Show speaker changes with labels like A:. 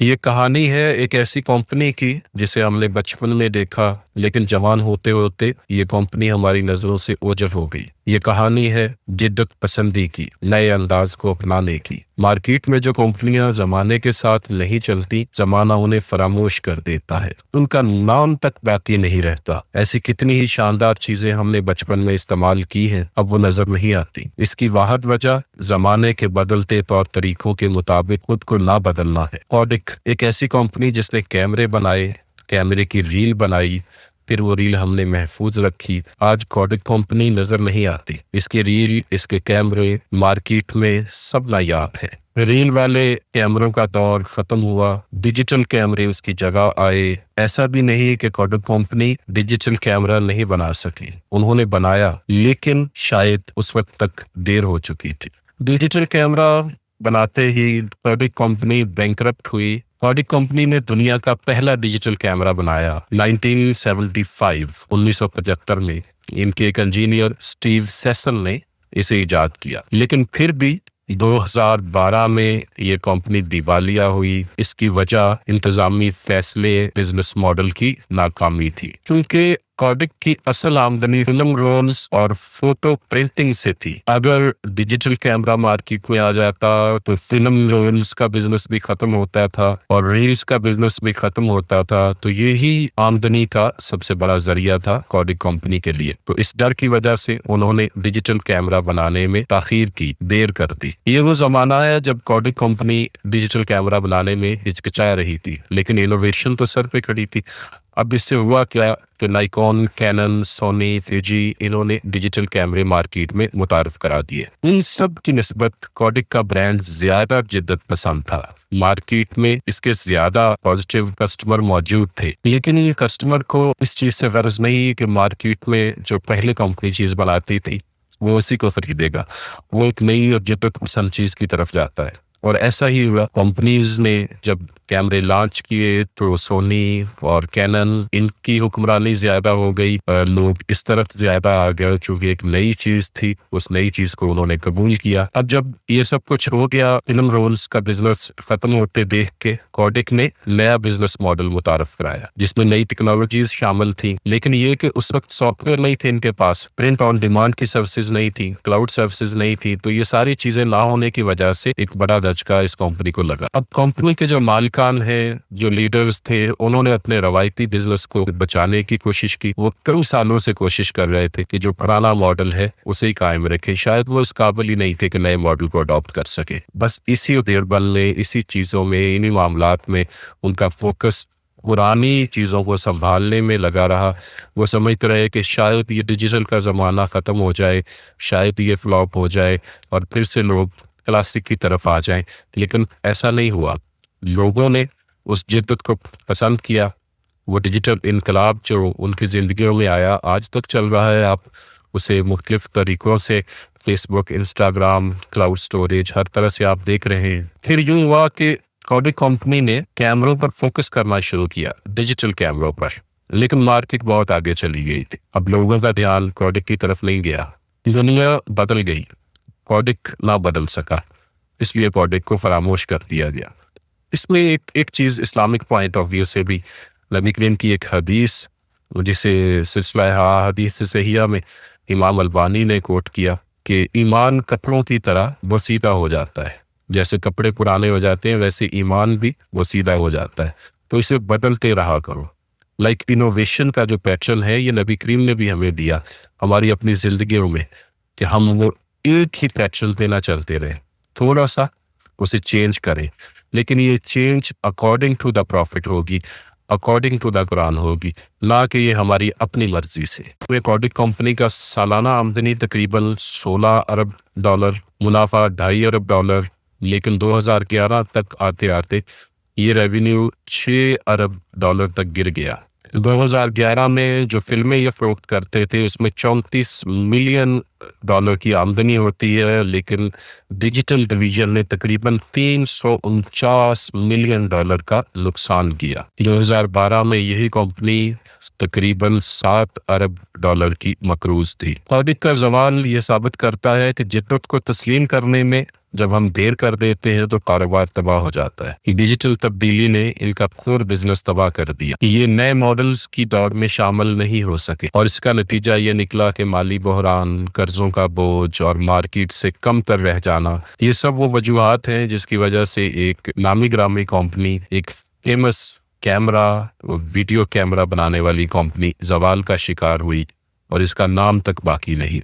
A: ये कहानी है एक ऐसी कंपनी की जिसे हमने बचपन में देखा, लेकिन जवान होते होते ये कंपनी हमारी नजरों से ओझल हो गई। ये कहानी है जिद्दत पसंदी की, नए अंदाज को अपनाने की। मार्केट में जो कंपनियां जमाने के साथ नहीं चलती, जमाना उन्हें फरामोश कर देता है, उनका नाम तक बाकी नहीं रहता। ऐसी कितनी ही शानदार चीजें हमने बचपन में इस्तेमाल की हैं, अब वो नजर नहीं आती। इसकी वाहद वजह जमाने के बदलते तौर तरीकों के मुताबिक खुद को ना बदलना है। कोडिक एक ऐसी कंपनी जिसने कैमरे बनाए, कैमरे की रील बनाई, फिर वो रील हमने महफूज रखी। आज कोडिक कंपनी नजर नहीं आती। इसके रील, इसके कैमरे मार्केट में सब नायाब है। रील वाले कैमरों का दौर खत्म हुआ, डिजिटल कैमरे उसकी जगह आए। ऐसा भी नहीं कि कोडिक कंपनी डिजिटल कैमरा नहीं बना सकी, उन्होंने बनाया, लेकिन शायद उस वक्त तक देर हो चुकी थी। डिजिटल कैमरा बनाते ही कोडिक कंपनी बैंकरप्ट हुई। कोडिक कंपनी ने दुनिया का पहला डिजिटल कैमरा बनाया 1975 में। इनके एक इंजीनियर स्टीव सेसल ने इसे इजाद किया, लेकिन फिर भी 2012 में ये कंपनी दिवालिया हुई। इसकी वजह इंतजामी फैसले, बिजनेस मॉडल की नाकामी थी, क्योंकि कोडिक की असल आमदनी फिल्म रोल्स और फोटो प्रिंटिंग से थी। अगर डिजिटल कैमरा मार्केट में आ जाता तो फिल्म रोल्स का बिजनेस भी खत्म होता था और रील्स का बिजनेस भी खत्म होता था। तो यही आमदनी का सबसे बड़ा जरिया था कोडिक कंपनी के लिए। तो इस डर की वजह से उन्होंने डिजिटल कैमरा बनाने में ताखीर की, देर कर दी। ये वो जमाना है जब कोडिक कंपनी डिजिटल कैमरा बनाने में हिचकिचा रही थी, लेकिन इनोवेशन तो सर पे खड़ी थी। अब इससे हुआ क्या कि नाइकॉन, कैनन, सोनी, फिजी, इन्होंने डिजिटल कैमरे मार्केट में मुतारफ करा दिए। इन सब की निस्बत कोडिक का ब्रांड ज्यादा जिद्दत पसंद था। मार्केट में इसके ज्यादा पॉजिटिव कस्टमर मौजूद थे, लेकिन ये कस्टमर को इस चीज से गर्ज नहीं कि मार्केट में जो पहले कंपनी चीज बनाती थी वो उसी को खरीदेगा। वो एक नई और जिद्दत पसंद चीज की तरफ जाता है। और ऐसा ही हुआ। कंपनीज ने जब कैमरे लॉन्च किए तो सोनी और कैनन, इनकी हुक्मरानी ज्यादा हो गई। लोग इस तरफ ज्यादा आ गए क्योंकि एक नई चीज थी, उस नई चीज को उन्होंने कबूल किया। अब जब ये सब कुछ हो गया, फिल्म रोल्स का बिजनेस खत्म होते देख के कोडिक ने नया बिजनेस मॉडल मुतारफ कराया, जिसमें नई टेक्नोलॉजीज शामिल थी। लेकिन ये कि उस वक्त सॉफ्टवेयर नहीं थे इनके पास, प्रिंट ऑन डिमांड की सर्विसेज नहीं थी, क्लाउड सर्विसेज नहीं थी। तो ये सारी चीजें ना होने की वजह से एक बड़ा झटका इस कंपनी को लगा। अब कंपनी के जो मालिकान है, जो लीडर्स थे, उन्होंने अपने रवायती बिजनेस को बचाने की कोशिश की। वो कई सालों से कोशिश कर रहे थे कि जो पुराना मॉडल है उसे ही कायम रखे। शायद वो इस काबिल ही नहीं थे कि नए मॉडल को अडॉप्ट कर सके। बस इसी उदेरबल ने, इसी चीजों में, इन्हीं मामलात में उनका फोकस पुरानी चीज़ों को संभालने में लगा रहा। वो समझते रहे कि शायद ये डिजिटल का ज़माना ख़त्म हो जाए, शायद ये फ्लॉप हो जाए और फिर से लोग क्लासिक की तरफ आ जाएं। लेकिन ऐसा नहीं हुआ। लोगों ने उस जिद्दत को पसंद किया। वो डिजिटल इनकलाब जो उनकी ज़िंदगियों में आया, आज तक चल रहा है। आप उसे मुख्तलिफ तरीक़ों से, फेसबुक, इंस्टाग्राम, क्लाउड स्टोरेज, हर तरह से आप देख रहे हैं। फिर यूँ हुआ कि कोडिक कंपनी ने कैमरों पर फोकस करना शुरू किया, डिजिटल कैमरों पर। लेकिन मार्केट बहुत आगे चली गई थी। अब लोगों का ध्यान कोडिक की तरफ नहीं गया। दुनिया बदल गई, कोडिक ना बदल सका, इसलिए कोडिक को फरामोश कर दिया गया। इसमें एक चीज़ इस्लामिक पॉइंट ऑफ व्यू से भी, नबी करीम की एक हदीस जिसे सिलसिला हदीस सहिया में इमाम अलबानी ने कोट किया कि ईमान कपड़ों की तरह वसीदा हो जाता है। जैसे कपड़े पुराने हो जाते हैं, वैसे ईमान भी वसीदा हो जाता है। तो इसे बदलते रहा करो। लाइक इनोवेशन का जो पैटर्न है, ये नबी करीम ने भी हमें दिया हमारी अपनी जिंदगियों में, कि हम वो एक ही पैटर्न पे ना चलते रहे, थोड़ा सा उसे चेंज करें। लेकिन ये change according to the profit होगी, अकॉर्डिंग टू द कुरान होगी, ना कि ये हमारी अपनी मर्जी से। तो कोडिक कंपनी का सालाना आमदनी तकरीबन 16 अरब डॉलर, मुनाफा 2.5 अरब डॉलर। लेकिन 2011 तक आते आते ये रेवेन्यू 6 अरब डॉलर तक गिर गया। 2011 में जो फिल्में ये फरोख्त करते थे उसमें 34 मिलियन डॉलर की आमदनी होती है, लेकिन डिजिटल डिवीजन ने तकरीबन 349 मिलियन डॉलर का नुकसान किया। 2012 में यही कंपनी तकरीबन 7 अरब डॉलर की मकरूज थी। कोडिक का ज़वाल ये साबित करता है कि जिद्दत को तस्लीम करने में जब हम देर कर देते हैं तो कारोबार तबाह हो जाता है। डिजिटल तब्दीली ने इनका पूरा बिजनेस तबाह कर दिया। ये नए मॉडल्स की दौड़ में शामिल नहीं हो सके और इसका नतीजा ये निकला कि माली बहरान, कर्जों का बोझ और मार्केट से कम तर रह जाना, ये सब वो वजूहात हैं जिसकी वजह से एक नामी ग्रामी कंपनी, एक फेमस कैमरा, वीडियो कैमरा बनाने वाली कंपनी जवाल का शिकार हुई और इसका नाम तक बाकी नहीं।